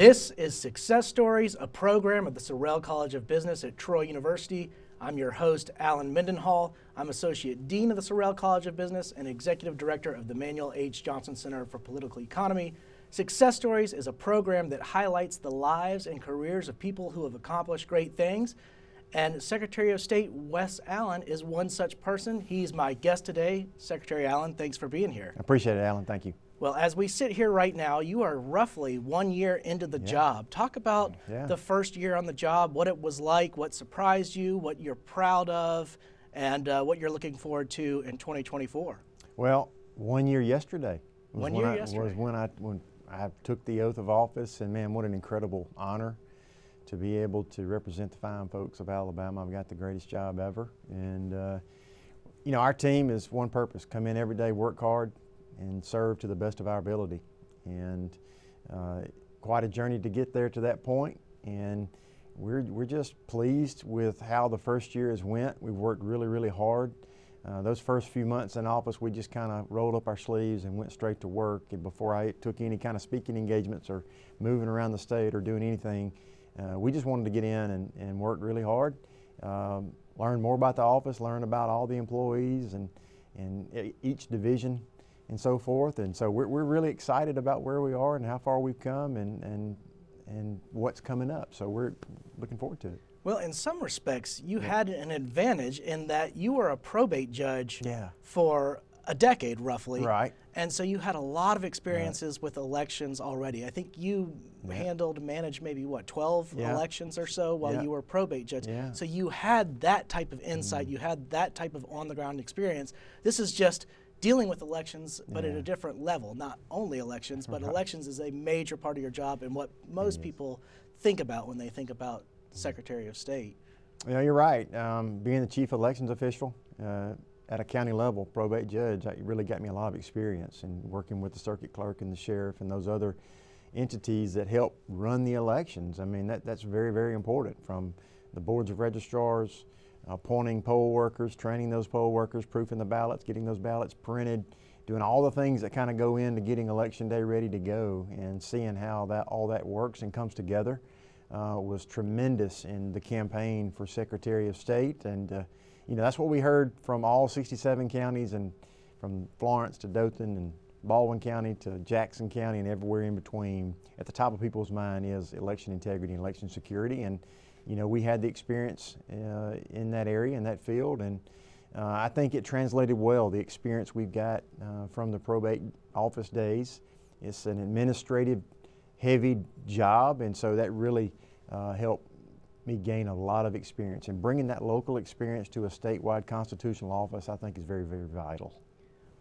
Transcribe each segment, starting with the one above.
This is Success Stories, a program at the Sorrell College of Business at Troy University. I'm your host, Alan Mendenhall. I'm Associate Dean of the Sorrell College of Business and Executive Director of the Manuel H. Johnson Center for Political Economy. Success Stories is a program that highlights the lives and careers of people who have accomplished great things. And Secretary of State Wes Allen is one such person. He's my guest today. Secretary Allen, thanks for being here. I appreciate it, Alan. Thank you. Well, as we sit here right now, you are roughly 1 year into the job. Talk about the first year on the job, what it was like, what surprised you, what you're proud of, and what you're looking forward to in 2024. Well, 1 year yesterday. Was when I took the oath of office, and man, what an incredible honor to be able to represent the fine folks of Alabama. I've got the greatest job ever, and you know, our team is one purpose: come in every day, work hard, and serve to the best of our ability. And quite a journey to get there to that point, and we're just pleased with how the first year has went. We've worked really hard. Those first few months in office, we just kind of rolled up our sleeves and went straight to work. And before I took any kind of speaking engagements or moving around the state or doing anything, we just wanted to get in and work really hard, learn more about the office, learn about all the employees and each division and so forth. And so we're really excited about where we are and how far we've come and what's coming up. So we're looking forward to it. Well, in some respects, you had an advantage in that you were a probate judge for a decade, roughly. Right. And so you had a lot of experiences with elections already. I think you managed maybe, 12 elections or so while you were a probate judge. Yeah. So you had that type of insight. You had that type of on-the-ground experience. This is just dealing with elections, but at a different level. Not only elections, but elections is a major part of your job and what most people think about when they think about Secretary of State. Yeah, you're right. Being the chief elections official at a county level, probate judge, it really got me a lot of experience in working with the circuit clerk and the sheriff and those other entities that help run the elections. I mean, that's very important, from the boards of registrars, appointing poll workers, training those poll workers, proofing the ballots, getting those ballots printed, doing all the things that kind of go into getting election day ready to go, and seeing how all that works and comes together was tremendous in the campaign for Secretary of State. And you know, that's what we heard from all 67 counties, and from Florence to Dothan and Baldwin County to Jackson County and everywhere in between. At the top of people's mind is election integrity and election security. And you know, we had the experience in that area, in that field, and I think it translated well, the experience we've got from the probate office days. It's an administrative heavy job, and so that really helped me gain a lot of experience. And bringing that local experience to a statewide constitutional office, I think, is very vital.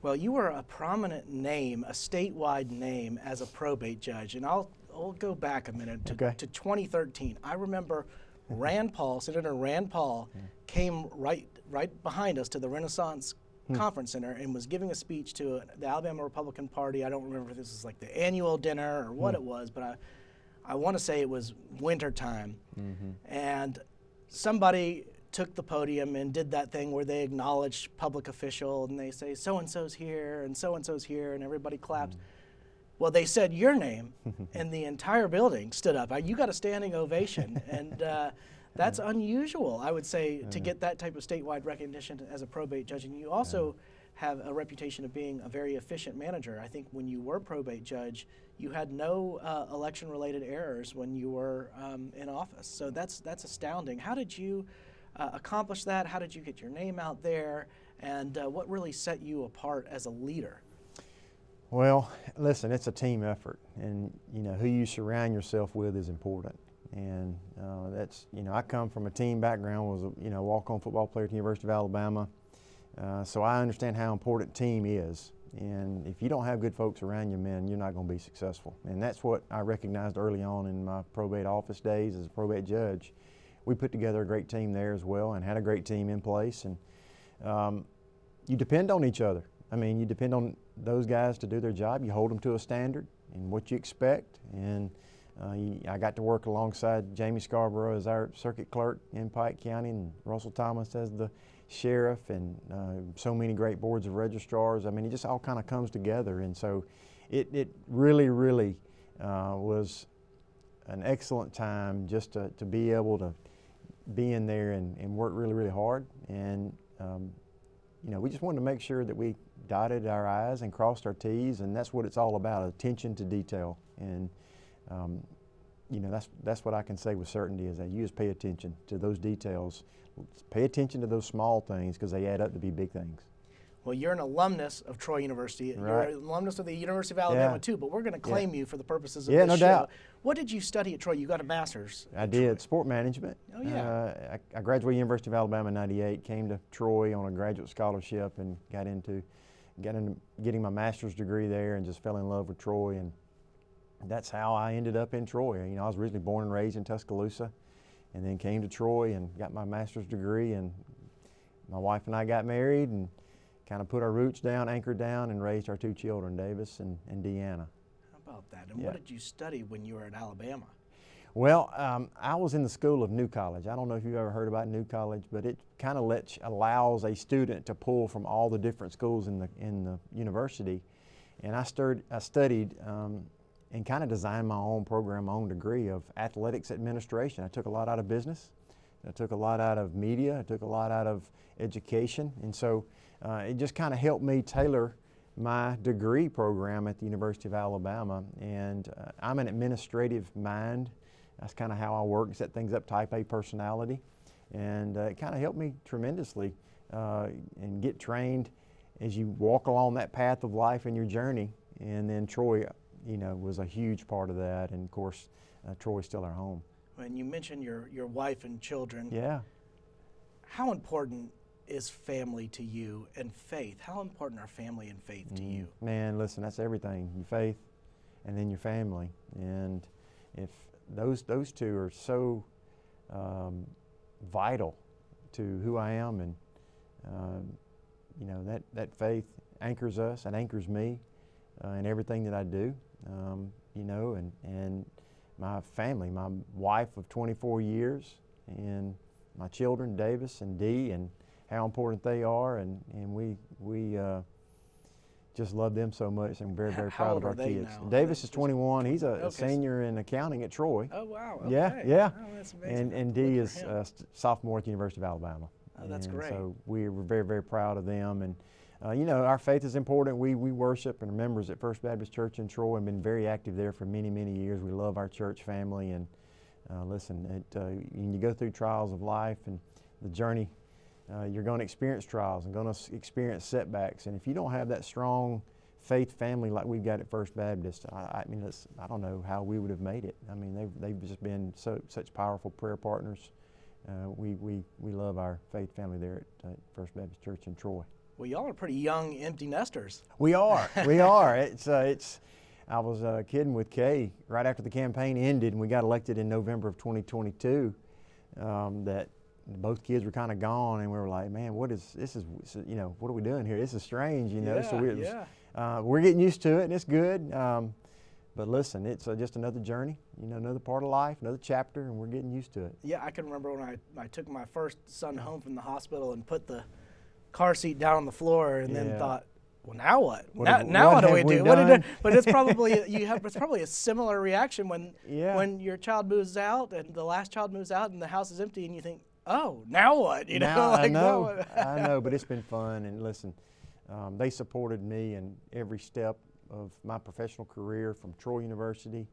Well, you were a prominent name, a statewide name, as a probate judge, and I'll go back a minute to 2013. I remember Senator Rand Paul came right behind us to the Renaissance Conference Center and was giving a speech to the Alabama Republican Party. I don't remember if this was like the annual dinner or what it was, but I want to say it was winter time. And somebody took the podium and did that thing where they acknowledged public official and they say, so-and-so's here and so-and-so's here, and everybody clapped. Well, they said your name, and the entire building stood up. You got a standing ovation, and that's unusual, I would say, to get that type of statewide recognition as a probate judge. And you also have a reputation of being a very efficient manager. I think when you were probate judge, you had no election-related errors when you were in office. So that's astounding. How did you accomplish that? How did you get your name out there? And what really set you apart as a leader? Well, listen, it's a team effort, and you know, who you surround yourself with is important. And that's, you know, I come from a team background, was a walk-on football player at the University of Alabama, so I understand how important team is. And if you don't have good folks around you, man, you're not going to be successful. And that's what I recognized early on in my probate office days as a probate judge. We put together a great team there as well, and had a great team in place. And you depend on each other. I mean, you depend on those guys to do their job. You hold them to a standard and what you expect. And I got to work alongside Jamie Scarborough as our circuit clerk in Pike County, and Russell Thomas as the sheriff, and so many great boards of registrars. I mean, it just all kind of comes together. And so it really was an excellent time just to be able to be in there and work really, really hard. And, you know, we just wanted to make sure that we dotted our I's and crossed our T's, and that's what it's all about, attention to detail. And, you know, that's what I can say with certainty, is that you just pay attention to those details. Pay attention to those small things, because they add up to be big things. Well, you're an alumnus of Troy University. Right. You're an alumnus of the University of Alabama, too, but we're going to claim you for the purposes of this no show. doubt. What did you study at Troy? You got a master's. I did, Troy. sport management. Oh, yeah. I graduated University of Alabama in '98, came to Troy on a graduate scholarship, and got into getting my master's degree there, and just fell in love with Troy. And that's how I ended up in Troy. You know, I was originally born and raised in Tuscaloosa, and then came to Troy and got my master's degree, and my wife and I got married and kind of put our roots down, anchored down, and raised our 2 children, Davis and Deanna. How about that? And what did you study when you were at Alabama? Well, I was in the school of New College. I don't know if you've ever heard about New College, but it kind of allows a student to pull from all the different schools in the university. And I studied and kind of designed my own program, my own degree of athletics administration. I took a lot out of business. I took a lot out of media. I took a lot out of education. And so it just kind of helped me tailor my degree program at the University of Alabama. And I'm an administrative mind. That's kind of how I work, set things up, type A personality. And it kind of helped me tremendously and get trained as you walk along that path of life in your journey. And then Troy, you know, was a huge part of that. And of course, Troy's still our home. When you mentioned your wife and children, yeah, how important is family to you, and faith? How important are family and faith to you? Man, listen, that's everything. Your faith and then your family. And if those two are so vital to who I am, and you know, that faith anchors us and anchors me in everything that I do. You know, and my family, my wife of 24 years, and my children, Davis and Dee, and how important they are, and we just love them so much, and very, very proud of our kids. Davis is 21. He's a senior in accounting at Troy. Oh, wow. Okay. Yeah. Oh, that's amazing. And Dee is a sophomore at the University of Alabama. Oh, that's great. So we're very, very proud of them. And you know, our faith is important. We worship and are members at First Baptist Church in Troy, and been very active there for many, many years. We love our church family. And listen, when you go through trials of life and the journey, you're going to experience trials and going to experience setbacks. And if you don't have that strong faith family like we've got at First Baptist, I mean, I don't know how we would have made it. I mean, they've just been such powerful prayer partners. We love our faith family there at First Baptist Church in Troy. Well, y'all are pretty young empty nesters. We are. We are. I was kidding with Kay right after the campaign ended and we got elected in November of 2022 that both kids were kind of gone, and we were like, man, this is, you know, what are we doing here? This is strange, you know. Yeah, so we're getting used to it, and it's good. But listen, it's just another journey, you know, another part of life, another chapter, and we're getting used to it. Yeah, I can remember when I took my first son home from the hospital and put the car seat down on the floor, and then thought, well, now what? Now what do we do? But it's probably it's probably a similar reaction when your child moves out and the last child moves out and the house is empty, and you think, oh, now what? You know, I know, but it's been fun. And listen, they supported me in every step of my professional career, from Troy University,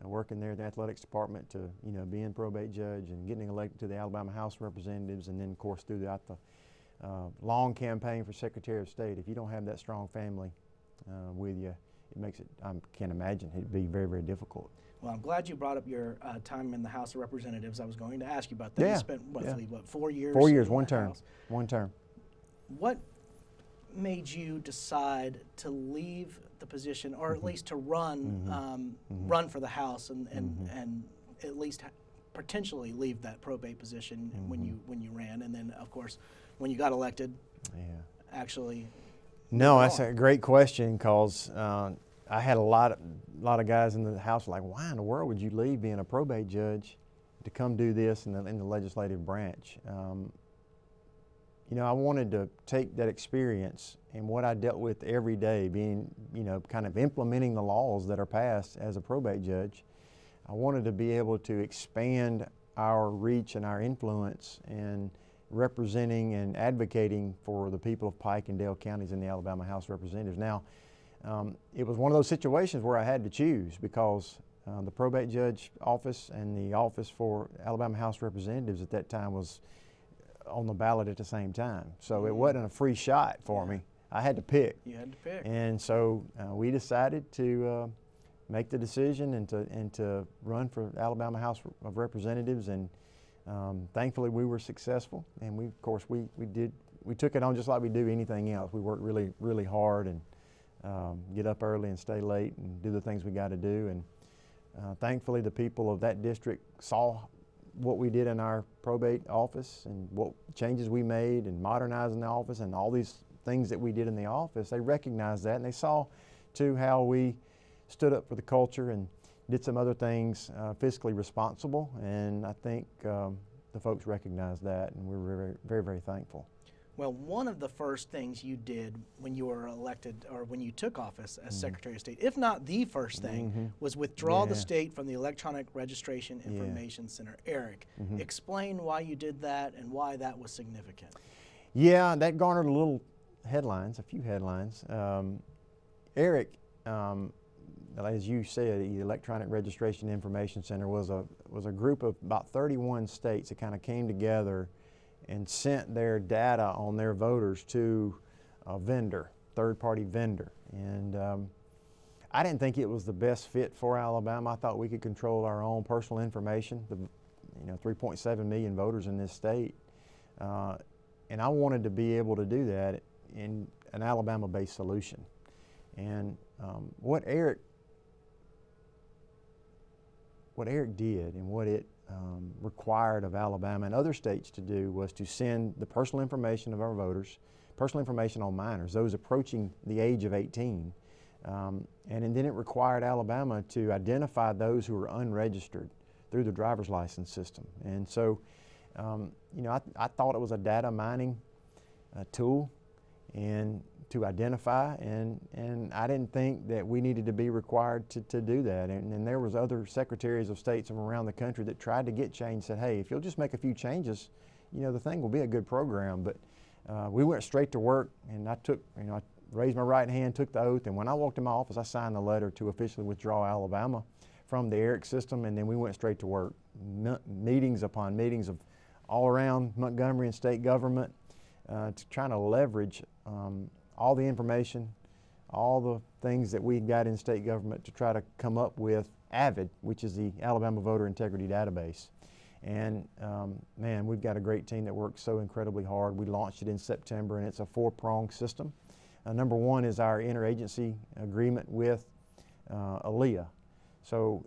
working there in the athletics department, to, you know, being probate judge and getting elected to the Alabama House of Representatives, and then of course throughout the long campaign for Secretary of State. If you don't have that strong family with you, it makes it, I can't imagine, it'd be very, very difficult. Well, I'm glad you brought up your time in the House of Representatives. I was going to ask you about that. Yeah. You spent roughly, 4 years? 4 years, one term. House. One term. What made you decide to leave the position, or at least to run run for the House, and at least potentially leave that probate position when you ran, and then of course when you got elected? Actually. No, that's a great question, because I had a lot of guys in the House like, why in the world would you leave being a probate judge to come do this in the legislative branch? You know, I wanted to take that experience and what I dealt with every day, being, you know, kind of implementing the laws that are passed as a probate judge. I wanted to be able to expand our reach and our influence in representing and advocating for the people of Pike and Dale counties in the Alabama House of Representatives. Now, it was one of those situations where I had to choose, because the probate judge office and the office for Alabama House of Representatives at that time was on the ballot at the same time. So it wasn't a free shot for me. I had to pick. You had to pick. And so we decided to make the decision and to run for Alabama House of Representatives, and thankfully we were successful. And we, of course, we took it on just like we do anything else. We worked really, really hard and get up early and stay late and do the things we got to do. And thankfully the people of that district saw what we did in our probate office and what changes we made and modernizing the office and all these things that we did in the office. They recognized that, and they saw too how we stood up for the culture and did some other things fiscally responsible, and I think the folks recognized that, and we're very, very, very thankful. Well, one of the first things you did when you were elected, or when you took office as Secretary of State, if not the first thing, was withdraw the state from the Electronic Registration Information Center. Eric, explain why you did that and why that was significant. Yeah, that garnered a few headlines. Eric, as you said, the Electronic Registration Information Center was a group of about 31 states that kind of came together and sent their data on their voters to a vendor, third-party vendor. And I didn't think it was the best fit for Alabama. I thought we could control our own personal information, the 3.7 million voters in this state. And I wanted to be able to do that in an Alabama-based solution. And what Eric did and what it required of Alabama and other states to do was to send the personal information of our voters, personal information on minors, those approaching the age of 18. And then it required Alabama to identify those who were unregistered through the driver's license system. And so, I thought it was a data mining tool and to identify, and I didn't think that we needed to be required to do that. And there was other secretaries of states from around the country that tried to get change, said, hey, if you'll just make a few changes, the thing will be a good program. But we went straight to work, and I took, I raised my right hand, took the oath, and when I walked in my office, I signed the letter to officially withdraw Alabama from the ERIC system, and then we went straight to work. Meetings upon meetings of all around Montgomery and state government to trying to leverage all the information, all the things that we got in state government to try to come up with AVID, which is the Alabama Voter Integrity Database. And man, we've got a great team that works so incredibly hard. We launched it in September, and it's a four-pronged system. Number one is our interagency agreement with ALEA. So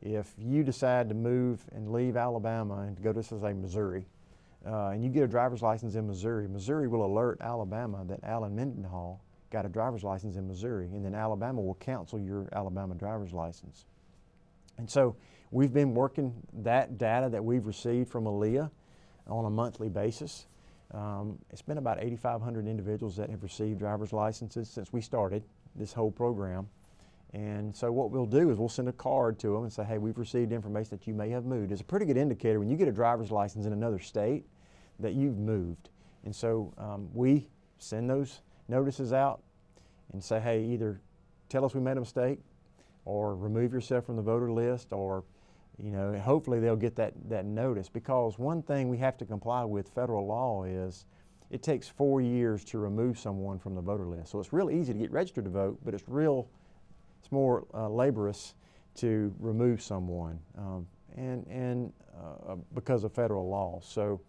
if you decide to move and leave Alabama and go to, say, Missouri, and you get a driver's license in Missouri, Missouri will alert Alabama that Alan Mendenhall got a driver's license in Missouri, and then Alabama will cancel your Alabama driver's license. And so we've been working that data that we've received from ALEA on a monthly basis. It's been about 8,500 individuals that have received driver's licenses since we started this whole program. And so what we'll do is we'll send a card to them and say, hey, we've received information that you may have moved. It's a pretty good indicator when you get a driver's license in another state that you've moved. And so we send those notices out and say, hey, either tell us we made a mistake or remove yourself from the voter list, or hopefully they'll get that notice. Because one thing we have to comply with federal law is it takes 4 years to remove someone from the voter list. So it's real easy to get registered to vote, but it's more laborious to remove someone because of federal law. So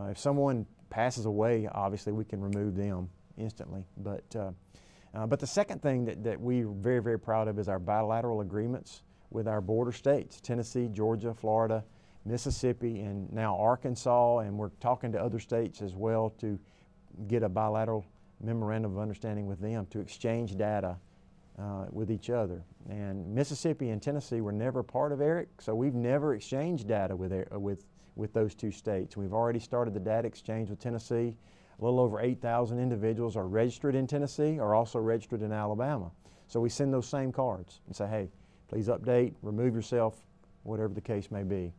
if someone passes away, obviously we can remove them instantly. But the second thing that we're very, very proud of is our bilateral agreements with our border states, Tennessee, Georgia, Florida, Mississippi, and now Arkansas, and we're talking to other states as well to get a bilateral memorandum of understanding with them to exchange data with each other. And Mississippi and Tennessee were never part of ERIC, so we've never exchanged data with those two states. We've already started the data exchange with Tennessee. A little over 8,000 individuals are registered in Tennessee or also registered in Alabama. So we send those same cards and say, hey, Please update, remove yourself, whatever the case may be.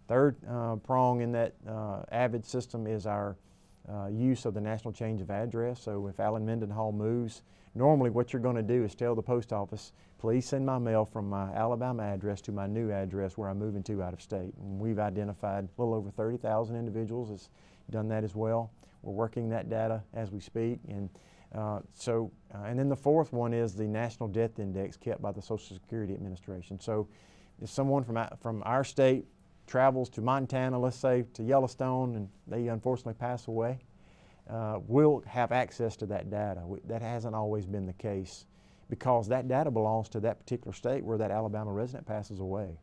Third prong in that AVID system is our use of the national change of address. So if Alan Mendenhall moves, normally what you're going to do is tell the post office, please send my mail from my Alabama address to my new address where I'm moving to out of state. And we've identified a little over 30,000 individuals that's done that as well. We're working that data as we speak. And and then the fourth one is the National Death Index kept by the Social Security Administration. So if someone from our state travels to Montana, let's say to Yellowstone, and they unfortunately pass away, we'll have access to that data. That hasn't always been the case because that data belongs to that particular state where that Alabama resident passes away.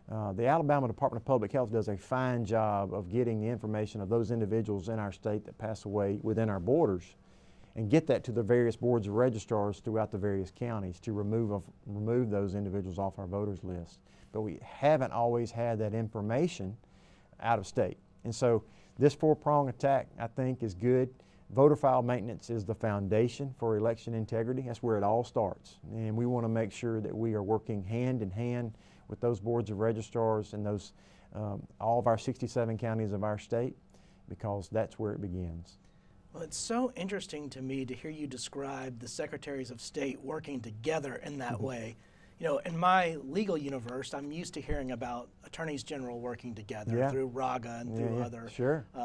The Alabama Department of Public Health does a fine job of getting the information of those individuals in our state that pass away within our borders and get that to the various boards of registrars throughout the various counties to remove those individuals off our voters list. But we haven't always had that information out of state. And so this four-prong attack, I think, is good. Voter file maintenance is the foundation for election integrity. That's where it all starts. And we want to make sure that we are working hand in hand with those boards of registrars and those all of our 67 counties of our state, because that's where it begins. Well, it's so interesting to me to hear you describe the secretaries of state working together in that way. You know, in my legal universe, I'm used to hearing about attorneys general working together through RAGA and through other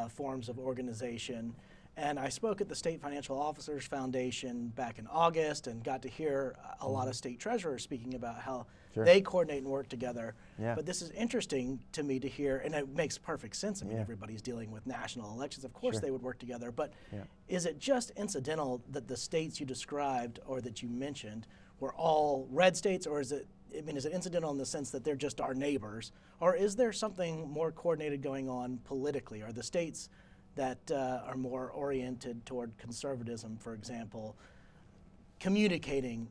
forms of organization. And I spoke at the State Financial Officers Foundation back in August and got to hear a lot of state treasurers speaking about how they coordinate and work together. But this is interesting to me to hear, and it makes perfect sense. I mean, everybody's dealing with national elections. Of course they would work together. But is it just incidental that the states you described or that you mentioned were all red states, or is it, I mean, is it incidental in the sense that they're just our neighbors? Or is there something more coordinated going on politically? Are the states that are more oriented toward conservatism, for example, communicating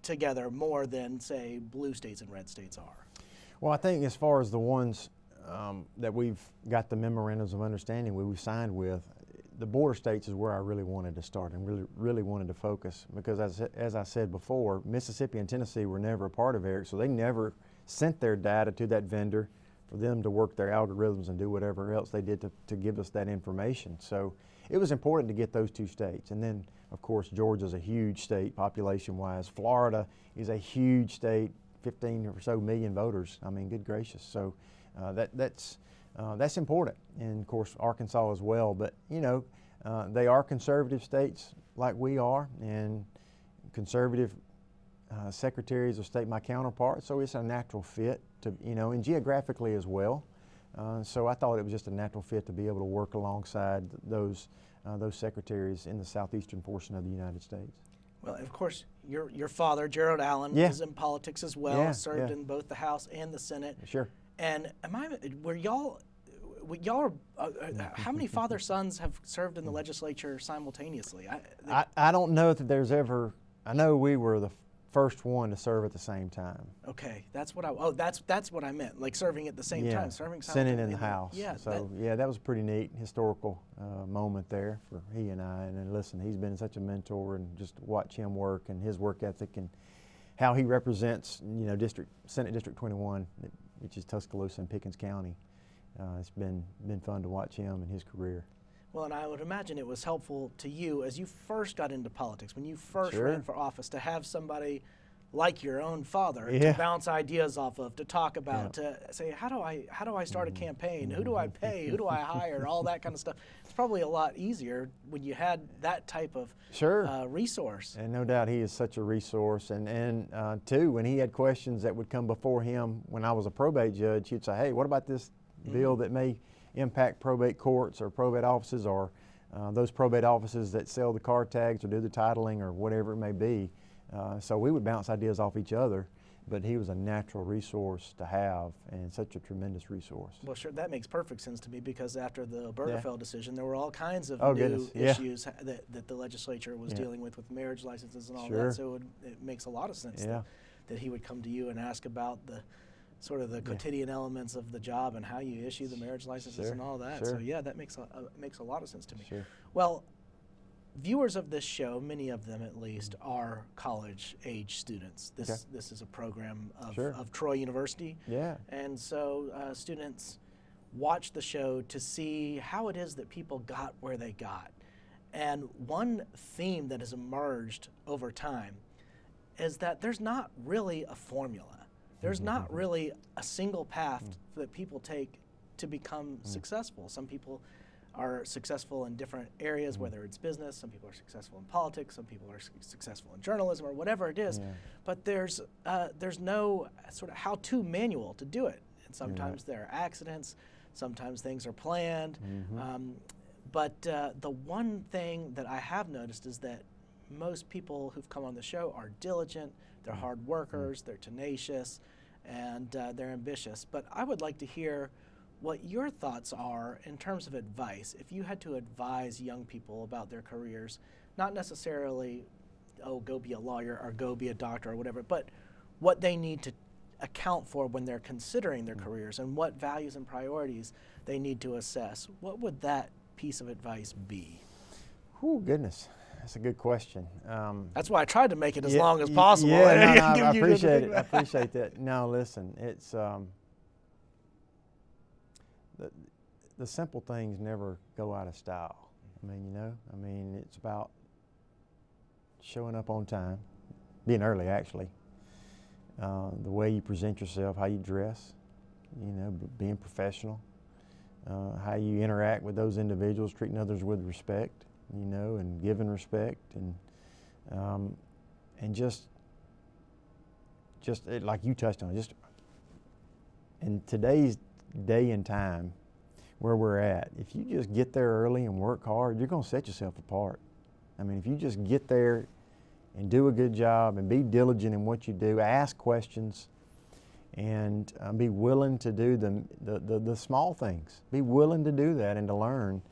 together more than, say, blue states and red states are? Well, I think as far as the ones that we've got the memorandums of understanding we've signed with, the border states is where I really wanted to start and really wanted to focus, because as I said before, Mississippi and Tennessee were never a part of ERIC, so they never sent their data to that vendor for them to work their algorithms and do whatever else they did to give us that information. So it was important to get those two states. And then, of course, Georgia's a huge state population-wise. Florida is a huge state, 15 or so million voters. I mean, good gracious. So that's important. And, of course, Arkansas as well. But, you know, they are conservative states like we are, and conservative secretaries of state, my counterparts, so it's a natural fit to, you know, and geographically as well. So I thought it was just a natural fit to be able to work alongside those secretaries in the southeastern portion of the United States. Well, of course, your father, Gerald Allen, is in politics as well, served in both the House and the Senate. Sure. And how many father-sons have served in the legislature simultaneously? I don't know that there's ever, I know we were the first one to serve at the same time. Okay, that's what that's what I meant, like serving at the same time, serving Senate and the House. Yeah, so that was a pretty neat historical moment there for he and I. And then listen, he's been such a mentor, and just watch him work and his work ethic and how he represents, you know, Senate District 21, which is Tuscaloosa and Pickens County. It's been fun to watch him and his career. Well, and I would imagine it was helpful to you as you first got into politics, when you first ran for office, to have somebody like your own father to bounce ideas off of, to talk about, to say, how do I start a campaign? Who do I pay? Who do I hire? All that kind of stuff. It's probably a lot easier when you had that type of resource. And no doubt he is such a resource. And too, when he had questions that would come before him when I was a probate judge, he'd say, hey, what about this bill that may impact probate courts or probate offices, or those probate offices that sell the car tags or do the titling or whatever it may be. So we would bounce ideas off each other, but he was a natural resource to have and such a tremendous resource. Well, sure, that makes perfect sense to me, because after the Obergefell decision, there were all kinds of new issues that the legislature was dealing with marriage licenses and all that. So it makes a lot of sense that he would come to you and ask about the sort of the quotidian elements of the job and how you issue the marriage licenses and all that. So yeah, that makes a lot of sense to me. Well, viewers of this show, many of them at least, are college-age students. This is a program of Troy University. Yeah. And so students watch the show to see how it is that people got where they got. And one theme that has emerged over time is that there's not really a formula. There's not really a single path that people take to become successful. Some people are successful in different areas, whether it's business, some people are successful in politics, some people are successful in journalism, or whatever it is. But there's no sort of how-to manual to do it. And sometimes there are accidents, sometimes things are planned. But the one thing that I have noticed is that most people who've come on the show are diligent, they're hard workers, they're tenacious, and they're ambitious. But I would like to hear what your thoughts are in terms of advice. If you had to advise young people about their careers, not necessarily, oh, go be a lawyer or go be a doctor or whatever, but what they need to account for when they're considering their careers and what values and priorities they need to assess, what would that piece of advice be? Oh, goodness. That's a good question. That's why I tried to make it as long as possible. Yeah, no, I appreciate it. I appreciate that. No, listen, it's the simple things never go out of style. I mean, it's about showing up on time, being early actually, the way you present yourself, how you dress, being professional, how you interact with those individuals, treating others with respect, and giving respect, and just like you touched on, just in today's day and time where we're at, if you just get there early and work hard, you're going to set yourself apart. I mean, if you just get there and do a good job and be diligent in what you do, ask questions, and be willing to do the small things. Be willing to do that and to learn,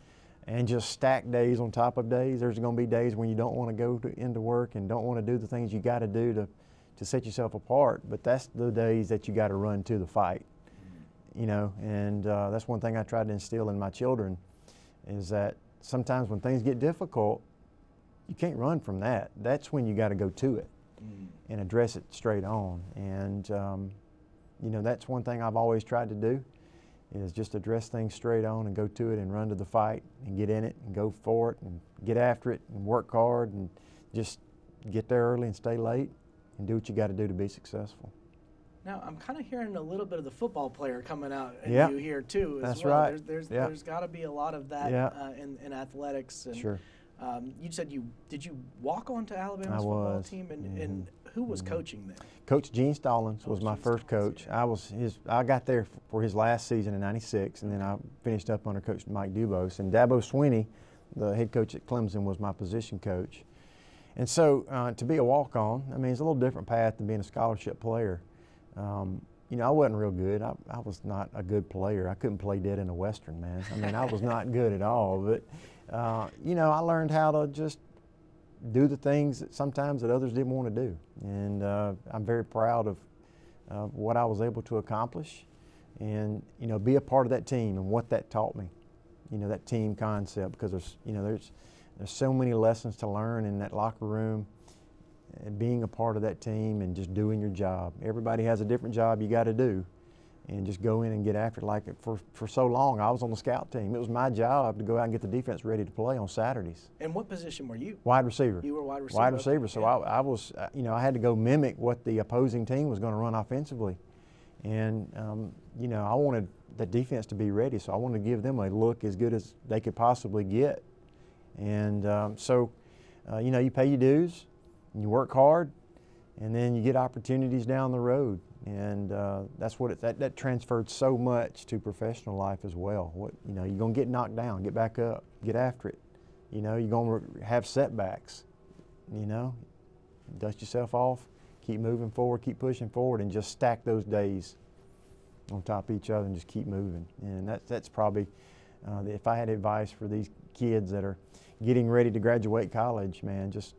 and just stack days on top of days. There's going to be days when you don't want to go into work and don't want to do the things you got to do to set yourself apart, but that's the days that you got to run to the fight. And that's one thing I try to instill in my children, is that sometimes when things get difficult, you can't run from that. That's when you got to go to it and address it straight on. And that's one thing I've always tried to do, is just address things straight on and go to it and run to the fight and get in it and go for it and get after it and work hard and just get there early and stay late and do what you got to do to be successful. Now, I'm kind of hearing a little bit of the football player coming out in you here too. That's well. right. There's got to be a lot of that in athletics. And, sure. You said did you walk onto Alabama's football team, and who was coaching then? Coach Gene Stallings was my first coach. I got there for his last season in '96, and then I finished up under Coach Mike Dubose. And Dabo Swinney, the head coach at Clemson, was my position coach. And so to be a walk-on, I mean, it's a little different path than being a scholarship player. I wasn't real good. I was not a good player. I couldn't play dead in a Western, man. I mean, I was not good at all. But, I learned how to just do the things that sometimes that others didn't want to do. And I'm very proud of what I was able to accomplish and, be a part of that team and what that taught me, that team concept, because there's so many lessons to learn in that locker room. Being a part of that team and just doing your job. Everybody has a different job you got to do, and just go in and get after it. Like for so long, I was on the scout team. It was my job to go out and get the defense ready to play on Saturdays. And what position were you? Wide receiver. You were wide receiver. Wide receiver. So I was, I had to go mimic what the opposing team was going to run offensively, and I wanted the defense to be ready. So I wanted to give them a look as good as they could possibly get, and you pay your dues. And you work hard, and then you get opportunities down the road, and that's what that transferred so much to professional life as well. You're gonna get knocked down, get back up, get after it. You're gonna have setbacks. Dust yourself off, keep moving forward, keep pushing forward, and just stack those days on top of each other and just keep moving. And that's probably if I had advice for these kids that are getting ready to graduate college, man, just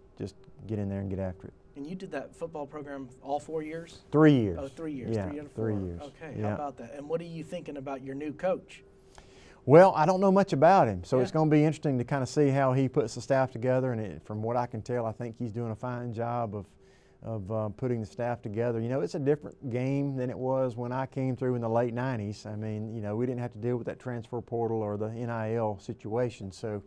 get in there and get after it. And you did that football program all 4 years? 3 years. Oh, 3 years. Yeah, 3 out of 4. 3 years. Okay, yeah. How about that? And what are you thinking about your new coach? Well, I don't know much about him, so Yeah. it's going to be interesting to kind of see how he puts the staff together. And from what I can tell, I think he's doing a fine job of putting the staff together. You know, it's a different game than it was when I came through in the late 90s. I mean, you know, we didn't have to deal with that transfer portal or the NIL situation. So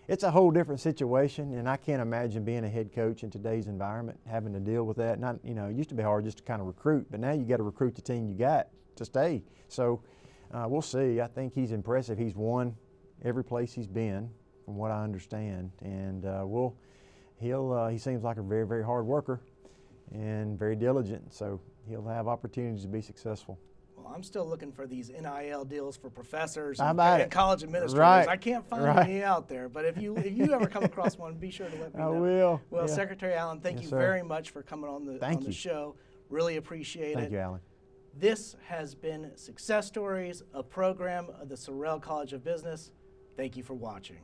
it's a whole different situation, and I can't imagine being a head coach in today's environment, having to deal with that. Not, you know, it used to be hard just to kind of recruit, but now you got to recruit the team you got to stay. So we'll see. I think he's impressive. He's won every place he's been, from what I understand, and he seems like a very, very hard worker and very diligent. So he'll have opportunities to be successful. Well, I'm still looking for these NIL deals for professors How and, about and it? college administrators. Right. I can't find Right. any out there, but if you ever come across one, be sure to let me know. I will. Well, Yeah. Secretary Allen, thank Yes, you sir. very much for coming on the show. Really appreciate it. Thank you, Alan. This has been Success Stories, a program of the Sorrell College of Business. Thank you for watching.